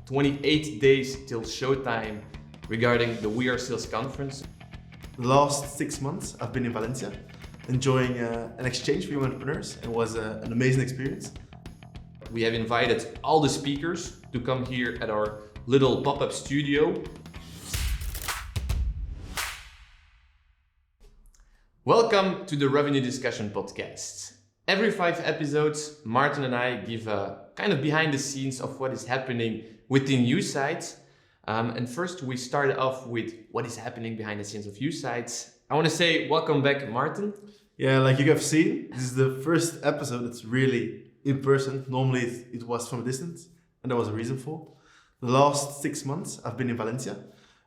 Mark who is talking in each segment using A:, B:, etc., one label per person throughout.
A: 28 days till showtime regarding the We Are Sales conference.
B: The last 6 months I've been in Valencia, enjoying an exchange for young entrepreneurs. It was an amazing experience.
A: We have invited all the speakers to come here at our little pop-up studio. Welcome to the Revenue Discussion Podcast. Every 5 episodes, Maarten and I give a kind of behind the scenes of what is happening within Usights. And first we start off with what is happening behind the scenes of Usights. I want to say welcome back, Maarten.
B: Yeah, like you have seen, this is the first episode that's really in person. Normally it was from a distance, and there was a reason for. The last 6 months I've been in Valencia,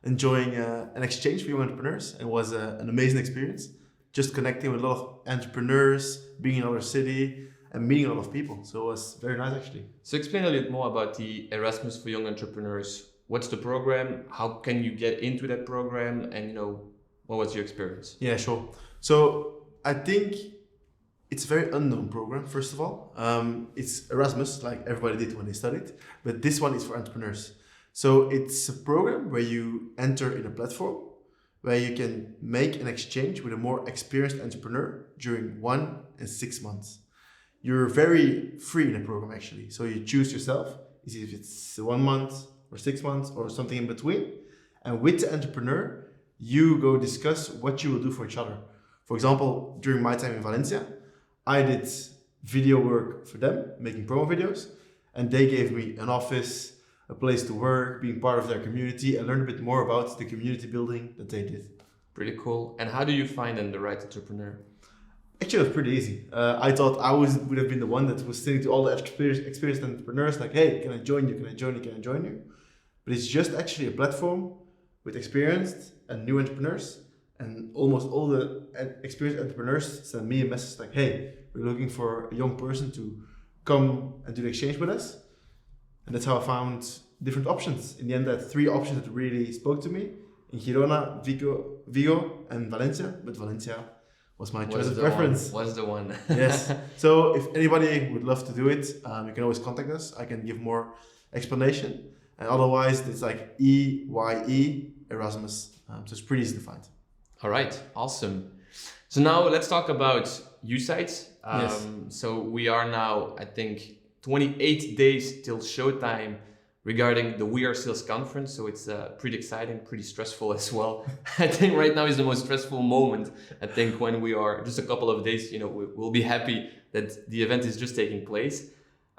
B: enjoying an exchange for young entrepreneurs. It was an amazing experience. Just connecting with a lot of entrepreneurs, being in another city, and meeting a lot of people. So it was very nice, actually.
A: So explain a little more about the Erasmus for Young Entrepreneurs. What's the program? How can you get into that program? And what was your experience?
B: Yeah, sure. So I think it's a very unknown program, first of all. It's Erasmus, like everybody did when they studied, but this one is for entrepreneurs. So it's a program where you enter in a platform where you can make an exchange with a more experienced entrepreneur during 1 and 6 months. You're very free in the program, actually. So you choose yourself, if it's 1 month or 6 months or something in between. And with the entrepreneur, you go discuss what you will do for each other. For example, during my time in Valencia, I did video work for them, making promo videos, and they gave me an office, a place to work, being part of their community, and learn a bit more about the community building that they did.
A: Pretty cool. And how do you find then the right entrepreneur?
B: Actually, it was pretty easy. I thought I would have been the one that was saying to all the experienced entrepreneurs, like, hey, can I join you? Can I join you? Can I join you? But it's just actually a platform with experienced and new entrepreneurs. And almost all the experienced entrepreneurs send me a message like, hey, we're looking for a young person to come and do the exchange with us. And that's how I found different options. In the end, I had 3 options that really spoke to me: in Girona, Vigo, and Valencia. But Valencia was my choice of preference.
A: Was the one.
B: Yes. So if anybody would love to do it, you can always contact us. I can give more explanation. And otherwise, it's like EYE Erasmus. So it's pretty easy to find.
A: All right. Awesome. So now let's talk about Usights.
B: Yes.
A: So we are now, I think, 28 days till showtime regarding the We Are Sales conference. So it's pretty exciting, pretty stressful as well. I think right now is the most stressful moment. I think when we are just a couple of days, we'll be happy that the event is just taking place.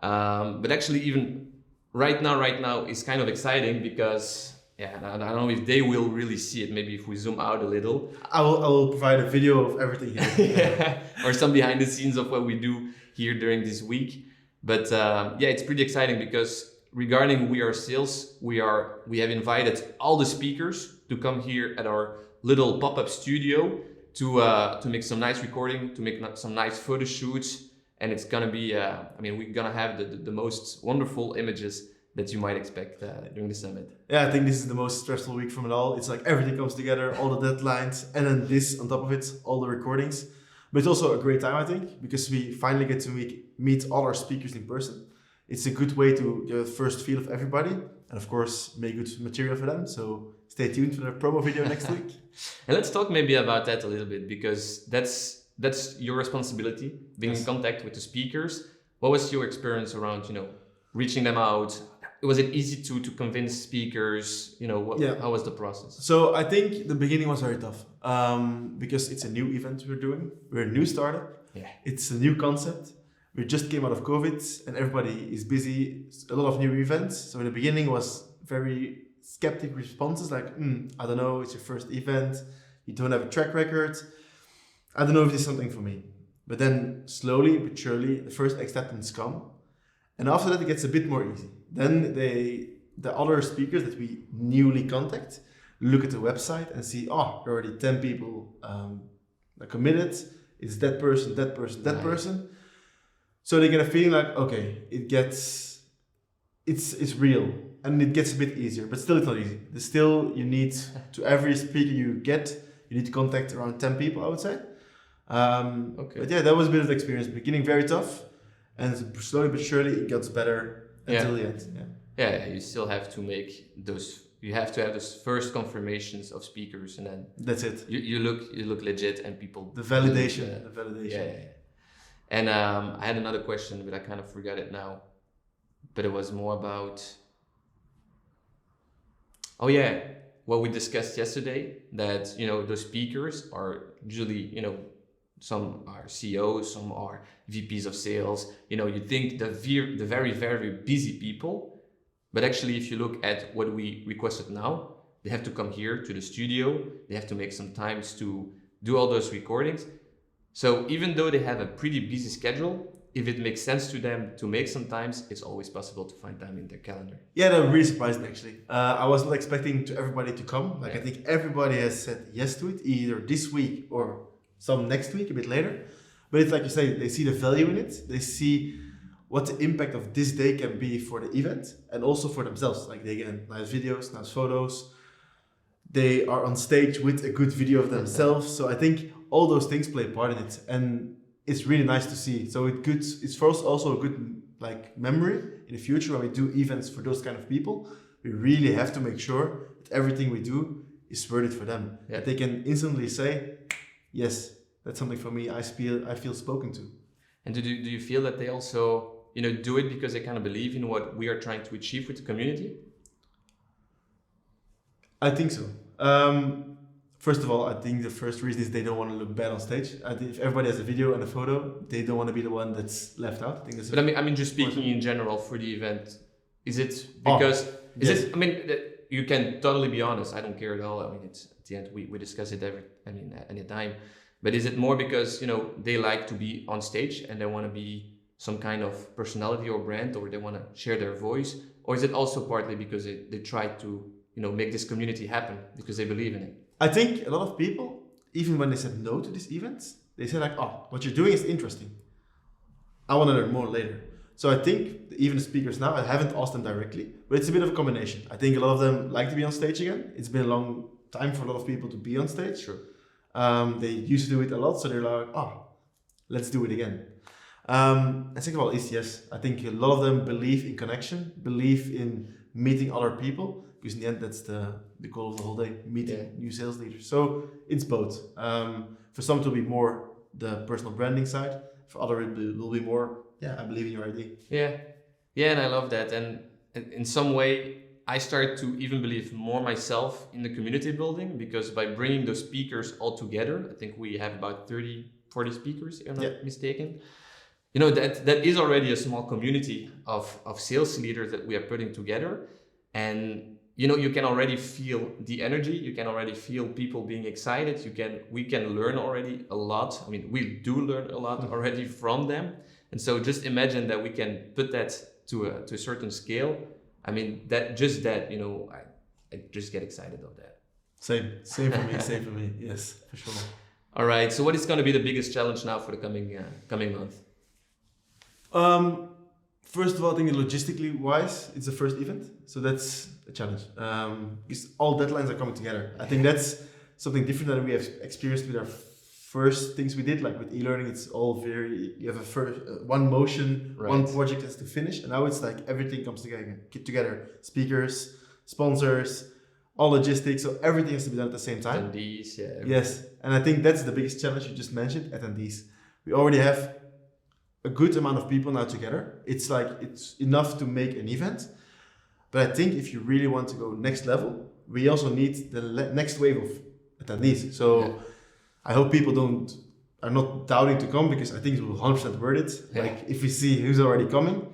A: But actually even right now is kind of exciting because I don't know if they will really see it. Maybe if we zoom out a little.
B: I will provide a video of everything here.
A: Or some behind the scenes of what we do here during this week. But it's pretty exciting because regarding We Are Sales, we have invited all the speakers to come here at our little pop-up studio to make some nice recording, to make some nice photo shoots, and it's gonna be we're gonna have the most wonderful images that you might expect during the summit.
B: Yeah, I think this is the most stressful week from it all. It's like everything comes together, all the deadlines, and then this on top of it, all the recordings. But it's also a great time, I think, because we finally get to meet all our speakers in person. It's a good way to get a first feel of everybody, and of course, make good material for them. So stay tuned for the promo video next week.
A: And let's talk maybe about that a little bit, because that's your responsibility, being in contact with the speakers. What was your experience around, reaching them out? Was it easy to convince speakers? How was the process?
B: So I think the beginning was very tough because it's a new event we're doing. We're a new startup.
A: Yeah.
B: It's a new concept. We just came out of COVID and everybody is busy. A lot of new events. So in the beginning was very skeptic responses like, I don't know, it's your first event. You don't have a track record. I don't know if this is something for me. But then slowly but surely, the first acceptance come. And after that, it gets a bit more easy. Then the other speakers that we newly contact look at the website and see, already 10 people are committed. It's that person, that person, that person. So they get a feeling like, okay, it's real. And it gets a bit easier, but still it's not easy. Still, you need, to every speaker you need to contact around 10 people, I would say.
A: Okay.
B: But yeah, that was a bit of the experience. Beginning very tough, and slowly but surely it gets better until the end. Yeah.
A: Yeah, you still have to make those. You have to have those first confirmations of speakers, and then
B: That's it.
A: you look legit, and people.
B: The validation.
A: believe,
B: The validation.
A: yeah. And I had another question, but I kind of forgot it now. But it was more about. Oh yeah, what we discussed yesterday. That those speakers are usually some are CEOs, some are VPs of sales. You think the very very busy people. But actually, if you look at what we requested now, they have to come here to the studio. They have to make some times to do all those recordings. So even though they have a pretty busy schedule, if it makes sense to them to make some times, it's always possible to find time in their calendar.
B: Yeah, that really surprised me actually. I was not expecting everybody to come. Like, I think everybody has said yes to it, either this week or some next week, a bit later. But it's like you say, they see the value in it. They see what the impact of this day can be for the event and also for themselves. Like, they get nice videos, nice photos. They are on stage with a good video of themselves. So I think all those things play a part in it, and it's really nice to see. So it's for us also a good memory in the future when we do events for those kind of people. We really have to make sure that everything we do is worth it for them.
A: Yeah.
B: That they can instantly say, yes, that's something for me. I feel spoken to.
A: And do you feel that they also do it because they kind of believe in what we are trying to achieve with the community?
B: I think so. First of all, I think the first reason is they don't want to look bad on stage. I think if everybody has a video and a photo, they don't want to be the one that's left out. I think that's.
A: But I mean, just speaking in general for the event, is it because
B: yes.
A: I mean, you can totally be honest. I don't care at all. I mean, it's at the end we discuss it any time. But is it more because they like to be on stage and they want to be some kind of personality or brand, or they want to share their voice, or is it also partly because they try to make this community happen because they believe in it?
B: I think a lot of people, even when they said no to these events, they said what you're doing is interesting. I want to learn more later. So I think even the speakers now, I haven't asked them directly, but it's a bit of a combination. I think a lot of them like to be on stage again. It's been a long time for a lot of people to be on stage.
A: Sure.
B: They used to do it a lot, so they're like, let's do it again. And second of all is yes, I think a lot of them believe in connection, believe in meeting other people, because in the end that's the goal of the whole day, meeting new sales leaders. So it's both. For some it will be more the personal branding side, for others it will be more, I believe in your idea.
A: Yeah, and I love that. And in some way, I start to even believe more myself in the community building, because by bringing those speakers all together, I think we have about 30-40 speakers, if I'm not mistaken. That is already a small community of sales leaders that we are putting together. And you can already feel the energy. You can already feel people being excited. We can learn already a lot. I mean, we do learn a lot already from them. And so just imagine that we can put that to a certain scale. I mean, I just get excited of that.
B: Same for me. Same for me. Yes, for sure.
A: All right. So what is going to be the biggest challenge now for the coming month?
B: First of all, I think logistically wise, it's the first event, so that's a challenge. Because all deadlines are coming together. I think that's something different than we have experienced with our first things we did. Like with e-learning, it's all you have a first one motion, one project has to finish, and now it's like everything comes together. Speakers, sponsors, all logistics, so everything has to be done at the same time.
A: Attendees,
B: Yes, and I think that's the biggest challenge you just mentioned, attendees. We already have a good amount of people now together. It's enough to make an event. But I think if you really want to go next level, we also need the next wave of attendees. So I hope people are not doubting to come, because I think it will 100% worth it.
A: Yeah.
B: Like if we see who's already coming,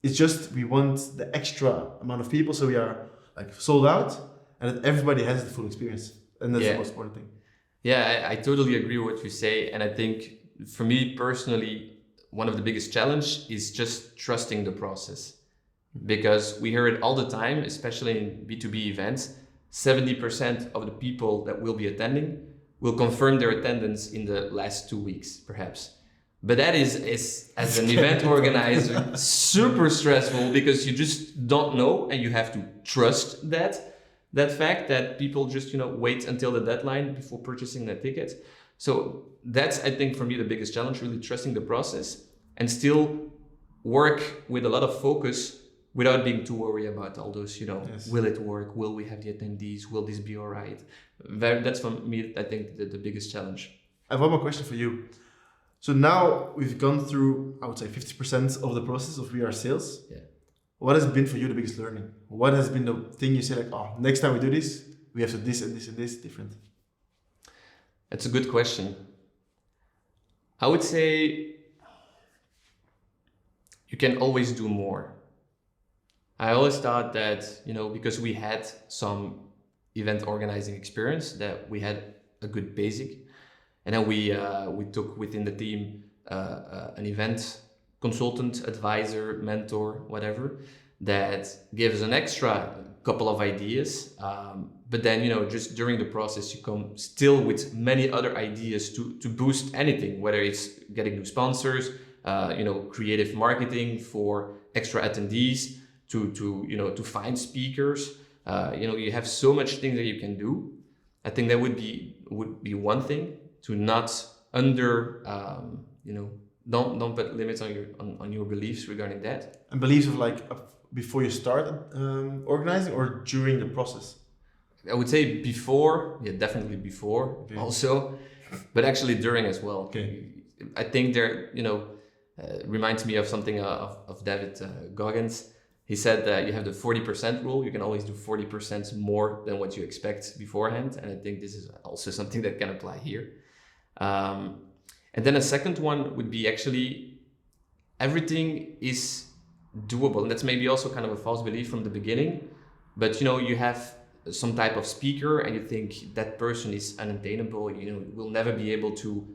B: it's just we want the extra amount of people, so we are like sold out and that everybody has the full experience. And that's the most important thing.
A: Yeah, I totally agree with what you say. And I think for me personally, one of the biggest challenge is just trusting the process, because we hear it all the time, especially in B2B events. 70% of the people that will be attending will confirm their attendance in the last 2 weeks, perhaps. But that is as an event organizer, super stressful, because you just don't know, and you have to trust that fact that people just wait until the deadline before purchasing their tickets. So that's, I think, for me, the biggest challenge, really trusting the process and still work with a lot of focus without being too worried about all those,
B: Yes.
A: will it work? Will we have the attendees? Will this be all right? That's for me, I think, the biggest challenge.
B: I have one more question for you. So now we've gone through, I would say, 50% of the process of VR sales.
A: Yeah.
B: What has been for you the biggest learning? What has been the thing you say like, oh, next time we do this, we have to this and this and this different?
A: That's a good question. I would say you can always do more. I always thought that, because we had some event organizing experience, that we had a good basic. And then we took within the team an event consultant, advisor, mentor, whatever, that gave us an extra couple of ideas. But then, just during the process, you come still with many other ideas to boost anything, whether it's getting new sponsors, creative marketing for extra attendees, to find speakers. You have so much things that you can do. I think that would be one thing, to not don't put limits on your beliefs regarding that.
B: And beliefs of like before you start organizing or during the process?
A: I would say before, definitely before,
B: okay.
A: Also, but actually during as well.
B: Okay.
A: I think there, reminds me of something of David Goggins. He said that you have the 40% rule. You can always do 40% more than what you expect beforehand. And I think this is also something that can apply here. And then a second one would be actually everything is doable. And that's maybe also kind of a false belief from the beginning. But, you have some type of speaker and you think that person is unattainable, will never be able to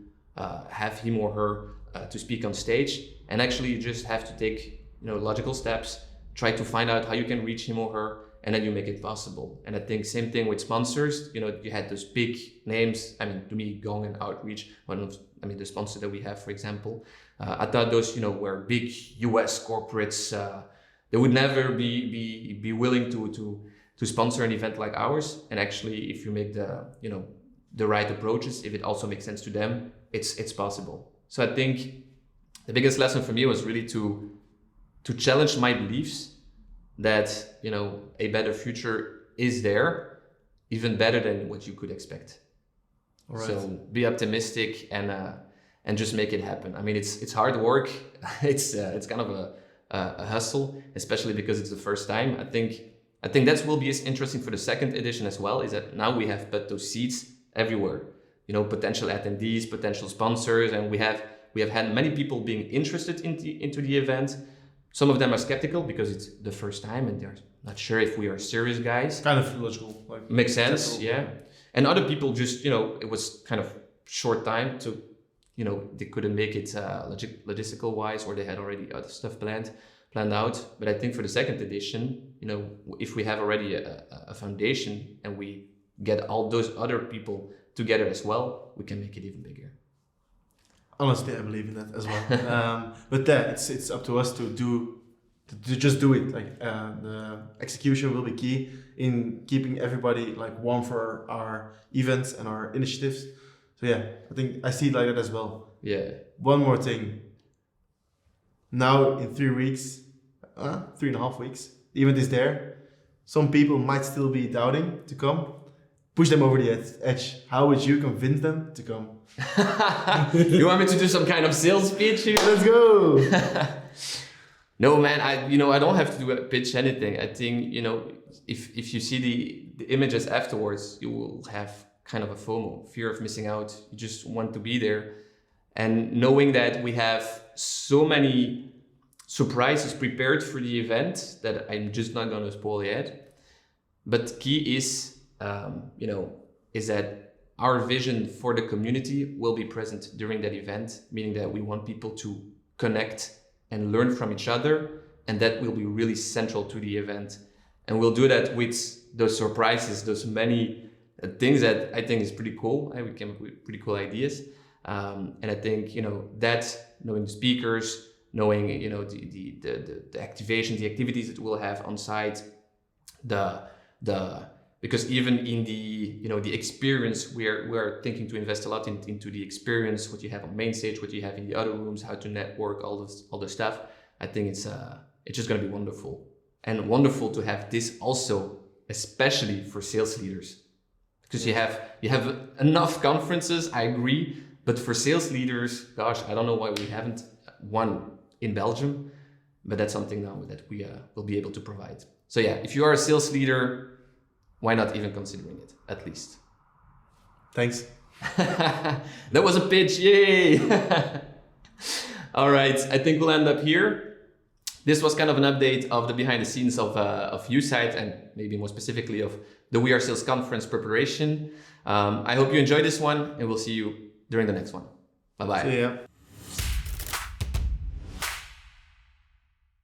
A: have him or her to speak on stage. And actually you just have to take, logical steps, try to find out how you can reach him or her, and then you make it possible. And I think same thing with sponsors. You had those big names. I mean, to me, Gong and Outreach, the sponsor that we have, for example, I thought those, were big US corporates. They would never be willing to sponsor an event like ours. And actually, if you make the right approaches, if it also makes sense to them, it's possible. So I think the biggest lesson for me was really to challenge my beliefs that, a better future is there, even better than what you could expect.
B: All right.
A: So be optimistic and just make it happen. I mean, it's hard work. It's kind of a hustle, especially because it's the first time. I think that will be as interesting for the second edition as well, is that now we have put those seats everywhere, potential attendees, potential sponsors, and we have had many people being interested into the event. Some of them are skeptical because it's the first time and they're not sure if we are serious guys.
B: Kind of logical. Like
A: makes sense, yeah. And other people just, it was kind of short time to, they couldn't make it logistical wise, or they had already other stuff planned out. But I think for the second edition, if we have already a foundation and we get all those other people together as well, we can make it even bigger.
B: Honestly, I believe in that as well. But it's up to us to just do it. Like the execution will be key in keeping everybody like warm for our events and our initiatives. So yeah, I think I see it like that as well.
A: Yeah.
B: One more thing. Now in 3 weeks, 3.5 weeks, the event is there. Some people might still be doubting to come. Push them over the edge. How would you convince them to come?
A: You want me to do some kind of sales pitch here?
B: Let's go.
A: No, man, I don't have to pitch anything. I think, if you see the images afterwards, you will have kind of a FOMO, fear of missing out. You just want to be there. And knowing that we have so many surprises prepared for the event that I'm just not going to spoil yet. But key is, is that our vision for the community will be present during that event, meaning that we want people to connect and learn from each other. And that will be really central to the event. And we'll do that with those surprises, those many things that I think is pretty cool. We came up with pretty cool ideas. And I think, that knowing the speakers, knowing, the activations, the activities that we'll have on site, because even in the experience, we're thinking to invest a lot into the experience, what you have on main stage, what you have in the other rooms, how to network, all the stuff. I think it's just going to be wonderful. and wonderful to have this also, especially for sales leaders, because you have enough conferences. I agree, but for sales leaders, gosh, I don't know why we haven't one in Belgium, but that's something now that we will be able to provide. So yeah, if you are a sales leader, why not even considering it at least?
B: Thanks.
A: That was a pitch, yay! All right, I think we'll end up here. This was kind of an update of the behind the scenes of Usights, and maybe more specifically of the We Are Sales conference preparation. I hope you enjoyed this one, and we'll see you during the next one. Bye-bye.
B: See ya.